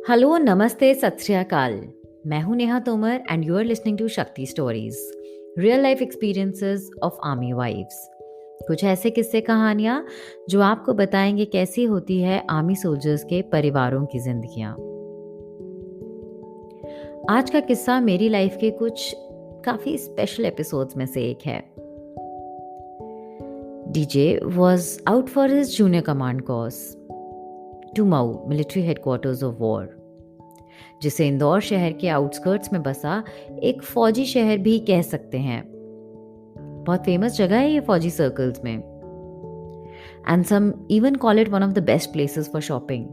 Hello, नमस्ते, सत श्री अकाल। मैं हूं Neha Tomar and you are listening to Shakti stories, real life experiences of army wives. कुछ ऐसे किस्से कहानियां जो आपको बताएंगे कैसी होती है आर्मी सोल्जर्स के परिवारों की जिंदगियां। आज का किस्सा मेरी लाइफ के कुछ काफी स्पेशल एपिसोड्स में से एक है। DJ was out for his junior command course to Mhow military headquarters of war, जिसे इंदौर शहर के आउटस्कर्ट्स में बसा एक फौजी शहर भी कह सकते हैं। बहुत फेमस जगह है ये फौजी सर्कल्स में, and some even call it one of the best places for shopping.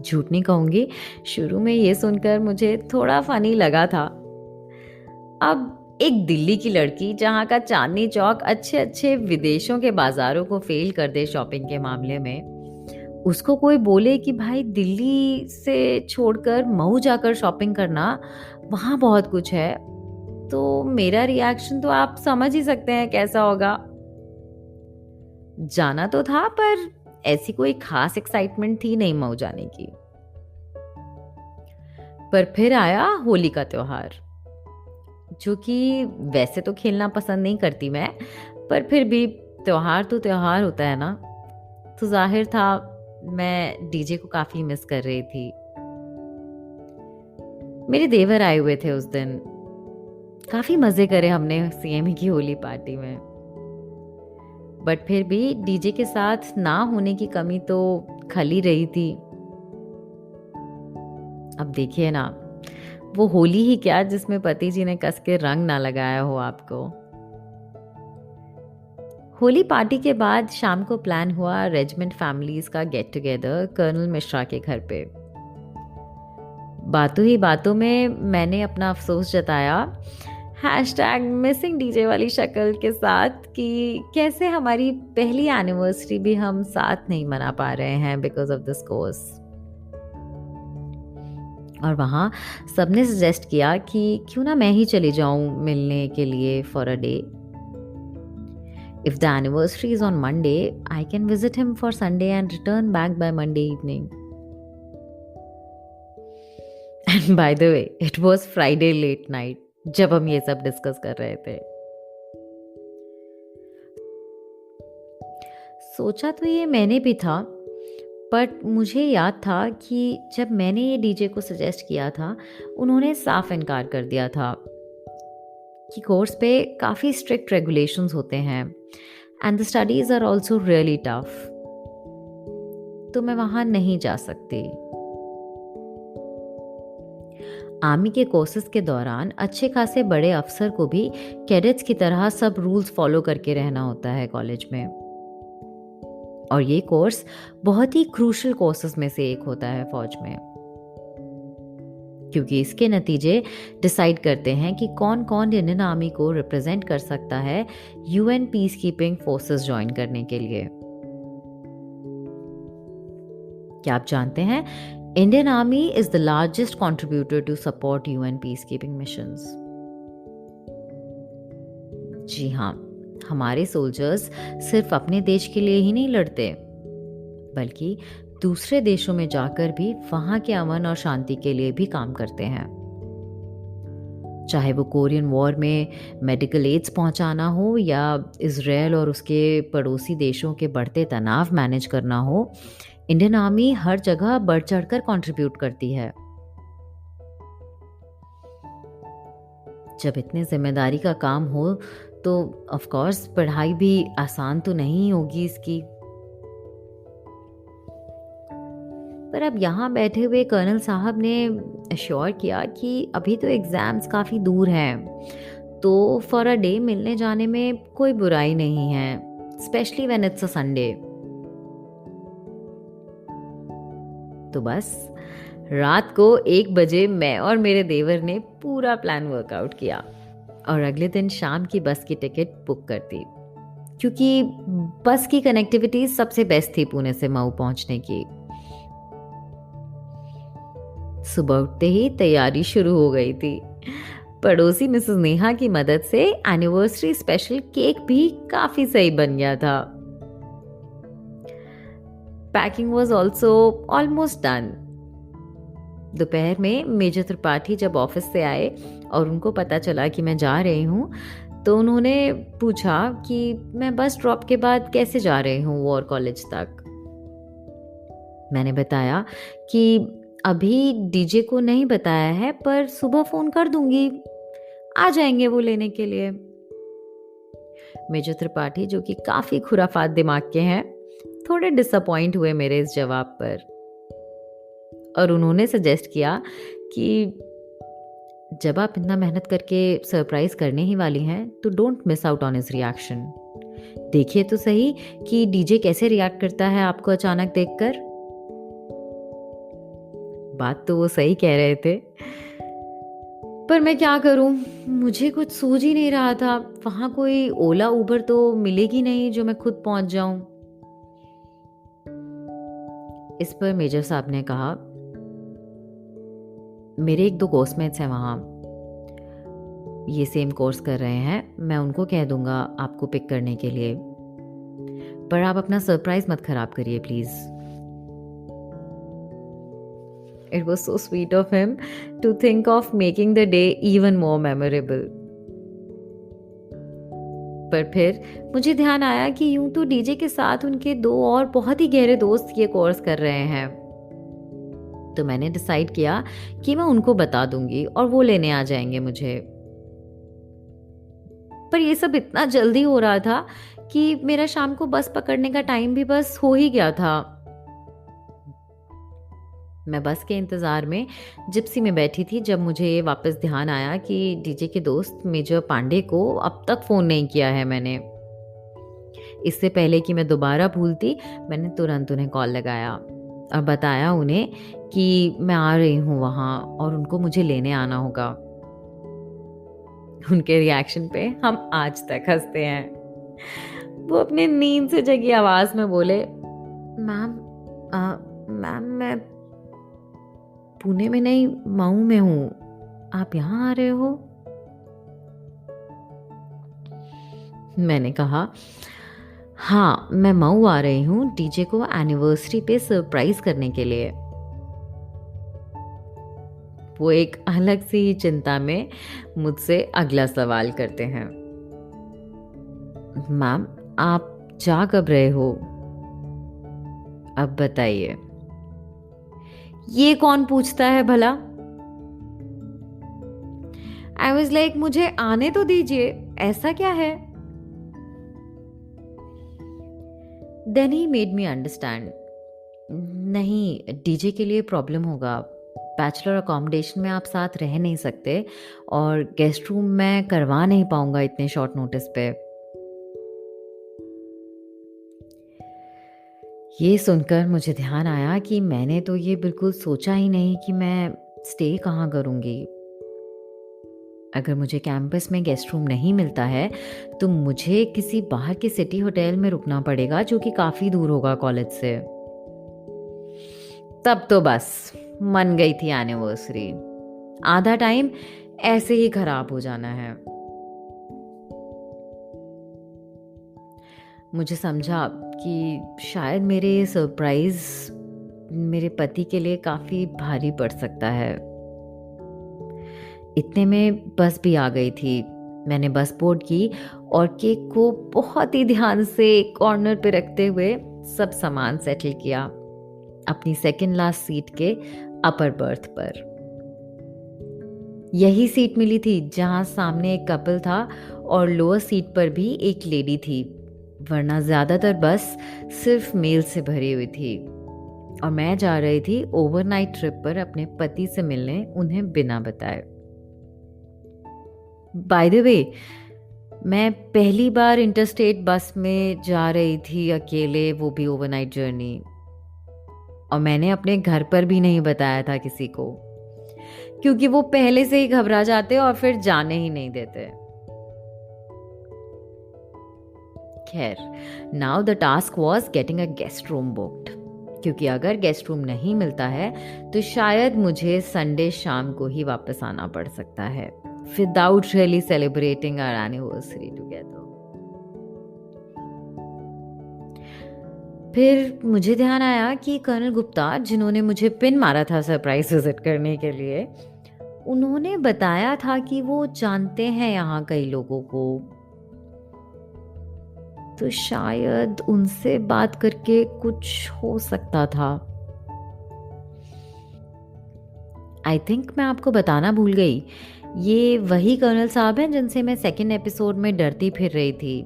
झूठ नहीं कहूंगी, शुरू में ये सुनकर मुझे थोड़ा फनी लगा था। अब एक दिल्ली की लड़की जहां का चांदनी चौक अच्छे अच्छे विदेशों के बाजारों को फेल कर दे शॉपिंग के मामले में, उसको कोई बोले कि भाई दिल्ली से छोड़कर मऊ जाकर शॉपिंग करना, वहाँ बहुत कुछ है, तो मेरा रिएक्शन तो आप समझ ही सकते हैं कैसा होगा। जाना तो था पर ऐसी कोई खास एक्साइटमेंट थी नहीं मऊ जाने की। पर फिर आया होली का त्योहार, जो कि वैसे तो खेलना पसंद नहीं करती मैं, पर फिर भी त्योहार तो त्योहार होता है ना, तो जाहिर था मैं डीजे को काफी मिस कर रही थी। मेरे देवर आए हुए थे उस दिन, काफी मजे करे हमने सीएमई की होली पार्टी में। बट फिर भी डीजे के साथ ना होने की कमी तो खली रही थी। अब देखिए ना, वो होली ही क्या जिसमें पति जी ने कस के रंग ना लगाया हो आपको। होली पार्टी के बाद शाम को प्लान हुआ रेजिमेंट फैमिलीज का गेट टुगेदर कर्नल मिश्रा के घर पे। बातों ही बातों में मैंने अपना अफसोस जताया #मिसिंग डीजे वाली शक्ल के साथ कि कैसे हमारी पहली एनिवर्सरी भी हम साथ नहीं मना पा रहे हैं बिकॉज ऑफ दिस कोर्स। और वहाँ सबने सजेस्ट किया कि क्यों ना मैं ही चली जाऊं मिलने के लिए for a day. If the anniversary is on Monday, I can visit him for Sunday and return back by Monday evening. And by the way, it was Friday late night जब हम ये सब डिस्कस कर रहे थे। सोचा तो ये मैंने भी था, बट मुझे याद था कि जब मैंने ये डीजे को सजेस्ट किया था, उन्होंने साफ इनकार कर दिया था कि कोर्स पे काफ़ी स्ट्रिक्ट रेगुलेशंस होते हैं and the studies are also really tough, तो मैं वहाँ नहीं जा सकती। आर्मी के कोर्सेज के दौरान अच्छे खासे बड़े अफसर को भी कैडेट्स की तरह सब रूल्स फॉलो करके रहना होता है कॉलेज में, और ये कोर्स बहुत ही क्रूशल कोर्सेज में से एक होता है फौज में, क्योंकि इसके नतीजे डिसाइड करते हैं कि कौन कौन इंडियन आर्मी को रिप्रेजेंट कर सकता है UN peace keeping forces join करने के लिए। क्या आप जानते हैं, Indian army is the largest contributor to support UN peace keeping missions. जी हाँ, हमारे सोल्जर्स सिर्फ अपने देश के लिए ही नहीं लड़ते, बल्कि दूसरे देशों में जाकर भी वहां के अमन और शांति के लिए भी काम करते हैं। चाहे वो कोरियन वॉर में मेडिकल एड्स पहुंचाना हो या इजराइल और उसके पड़ोसी देशों के बढ़ते तनाव मैनेज करना हो, इंडियन आर्मी हर जगह बढ़ चढ़कर कंट्रीब्यूट करती है। जब इतने जिम्मेदारी का काम हो तो ऑफ कोर्स पढ़ाई भी आसान तो नहीं होगी इसकी। पर अब यहाँ बैठे हुए कर्नल साहब ने अश्योर किया कि अभी तो एग्ज़ाम्स काफ़ी दूर हैं, तो फॉर अ डे मिलने जाने में कोई बुराई नहीं है, specially when it's a Sunday. तो बस रात को 1 बजे मैं और मेरे देवर ने पूरा प्लान वर्कआउट किया और अगले दिन शाम की बस की टिकट बुक कर दी, क्योंकि बस की कनेक्टिविटी सबसे बेस्ट थी पुणे से मऊ पहुंचने की। सुबह उठते ही तैयारी शुरू हो गई थी। पड़ोसी मिसेस नेहा की मदद से एनिवर्सरी स्पेशल केक भी काफी सही बन गया था। Packing was also almost done. दोपहर में मेजर त्रिपाठी जब ऑफिस से आए और उनको पता चला कि मैं जा रही हूँ, तो उन्होंने पूछा कि मैं बस ड्रॉप के बाद कैसे जा रही हूँ वॉर कॉलेज तक। मैंने बताया कि अभी डीजे को नहीं बताया है, पर सुबह फ़ोन कर दूंगी, आ जाएंगे वो लेने के लिए। मेजर त्रिपाठी, जो कि काफ़ी खुराफात दिमाग के हैं, थोड़े डिसअपॉइंट हुए मेरे इस जवाब पर, और उन्होंने सजेस्ट किया कि जब आप इतना मेहनत करके सरप्राइज करने ही वाली हैं, तो don't miss out on his reaction. देखिए तो सही कि डीजे कैसे रिएक्ट करता है आपको अचानक देखकर। बात तो वो सही कह रहे थे, पर मैं क्या करूं, मुझे कुछ सूझ ही नहीं रहा था। वहां कोई ओला उबर तो मिलेगी नहीं जो मैं खुद पहुंच जाऊं। इस पर मेजर साहब ने कहा, मेरे एक दो कोर्समेट्स हैं वहाँ, ये सेम कोर्स कर रहे हैं, मैं उनको कह दूंगा आपको पिक करने के लिए, पर आप अपना सरप्राइज मत खराब करिए please. It was so sweet of him to think of making the day even more memorable. पर फिर मुझे ध्यान आया कि यूं तो डीजे के साथ उनके दो और बहुत ही गहरे दोस्त ये कोर्स कर रहे हैं, तो मैंने डिसाइड किया कि मैं उनको बता दूंगी और वो लेने आ जाएंगे मुझे। पर ये सब इतना जल्दी हो रहा था कि मेरा शाम को बस पकड़ने का टाइम भी बस हो ही गया था। मैं बस के इंतज़ार में जिप्सी में बैठी थी जब मुझे वापस ध्यान आया कि डीजे के दोस्त मेजर पांडे को अब तक फ़ोन नहीं किया है मैंने। इससे पहले कि मैं दोबारा भूलती, मैंने तुरंत उन्हें कॉल लगाया और बताया उन्हें कि मैं आ रही हूँ वहाँ और उनको मुझे लेने आना होगा। उनके रिएक्शन पे हम आज तक हंसते हैं। वो अपने नींद से जगी आवाज में बोले, मैम मैम मैं पुणे में नहीं, मऊ में हूँ, आप यहाँ आ रहे हो? मैंने कहा, हाँ मैं मऊ आ रही हूँ डीजे को एनिवर्सरी पे सरप्राइज करने के लिए। वो एक अलग सी ही चिंता में मुझसे अगला सवाल करते हैं, मैम आप जा कब रहे हो? अब बताइए, ये कौन पूछता है भला? आई वॉज लाइक, मुझे आने तो दीजिए, ऐसा क्या है? Then he made me understand, नहीं डीजे के लिए प्रॉब्लम होगा, बैचलर अकोमोडेशन में आप साथ रह नहीं सकते और गेस्ट रूम मैं करवा नहीं पाऊंगा इतने शॉर्ट नोटिस पे। ये सुनकर मुझे ध्यान आया कि मैंने तो ये बिल्कुल सोचा ही नहीं कि मैं स्टे कहाँ करूँगी। अगर मुझे कैंपस में गेस्ट रूम नहीं मिलता है तो मुझे किसी बाहर के सिटी होटल में रुकना पड़ेगा, जो कि काफ़ी दूर होगा कॉलेज से। तब तो बस मन गई थी एनिवर्सरी, आधा टाइम ऐसे ही खराब हो जाना है। मुझे समझा कि शायद मेरे सरप्राइज मेरे पति के लिए काफ़ी भारी पड़ सकता है। इतने में बस भी आ गई थी। मैंने बस बोर्ड की और केक को बहुत ही ध्यान से कॉर्नर पे रखते हुए सब सामान सेटल किया अपनी सेकंड लास्ट सीट के अपर बर्थ पर। यही सीट मिली थी जहां सामने एक कपल था और लोअर सीट पर भी एक लेडी थी, वरना ज़्यादातर बस सिर्फ मेल से भरी हुई थी और मैं जा रही थी ओवरनाइट ट्रिप पर अपने पति से मिलने, उन्हें बिना बताए। बाय द वे, मैं पहली बार इंटरस्टेट बस में जा रही थी अकेले, वो भी ओवरनाइट जर्नी, और मैंने अपने घर पर भी नहीं बताया था किसी को, क्योंकि वो पहले से ही घबरा जाते और फिर जाने ही नहीं देते। खैर, now the task was getting a guest room booked, क्योंकि अगर गेस्ट रूम नहीं मिलता है तो शायद मुझे संडे शाम को ही वापस आना पड़ सकता है without really celebrating our anniversary together. फिर मुझे ध्यान आया कि कर्नल गुप्ता, जिन्होंने मुझे पिन मारा था सरप्राइज विजिट करने के लिए, उन्होंने बताया था कि वो जानते हैं यहाँ कई लोगों को। तो शायद उनसे बात करके कुछ हो सकता था। आई थिंक मैं आपको बताना भूल गई, ये वही कर्नल साहब हैं जिनसे मैं सेकंड एपिसोड में डरती फिर रही थी।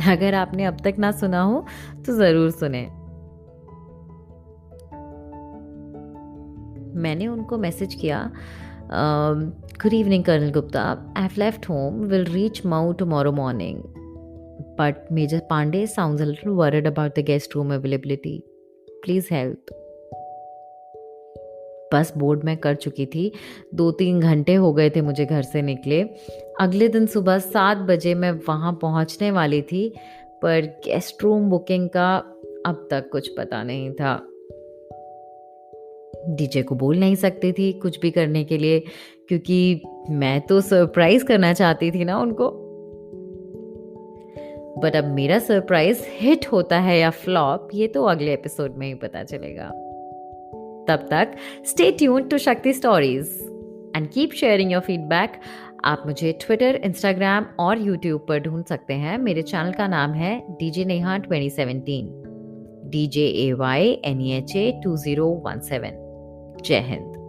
अगर आपने अब तक ना सुना हो तो ज़रूर सुने। मैंने उनको मैसेज किया, good evening colonel Gupta, I have left home, will reach Mhow tomorrow morning, but major Pandey sounds a little worried about the guest room availability, please help. Bus board मैं कर चुकी थी, 2-3 घंटे हो गए थे मुझे घर से निकले। अगले दिन सुबह 7 बजे मैं वहाँ पहुँचने वाली थी, पर गेस्ट रूम बुकिंग का अब तक कुछ पता नहीं था। डीजे को बोल नहीं सकती थी कुछ भी करने के लिए, क्योंकि मैं तो सरप्राइज करना चाहती थी ना उनको। बट अब मेरा सरप्राइज हिट होता है या फ्लॉप, ये तो अगले एपिसोड में ही पता चलेगा। तब तक stay tuned to Shakti stories and keep sharing your feedback. आप मुझे ट्विटर, इंस्टाग्राम और यूट्यूब पर ढूंढ सकते हैं। मेरे चैनल का नाम है DJ नेहा 2017, DJAYNEHA 2017। जय हिंद।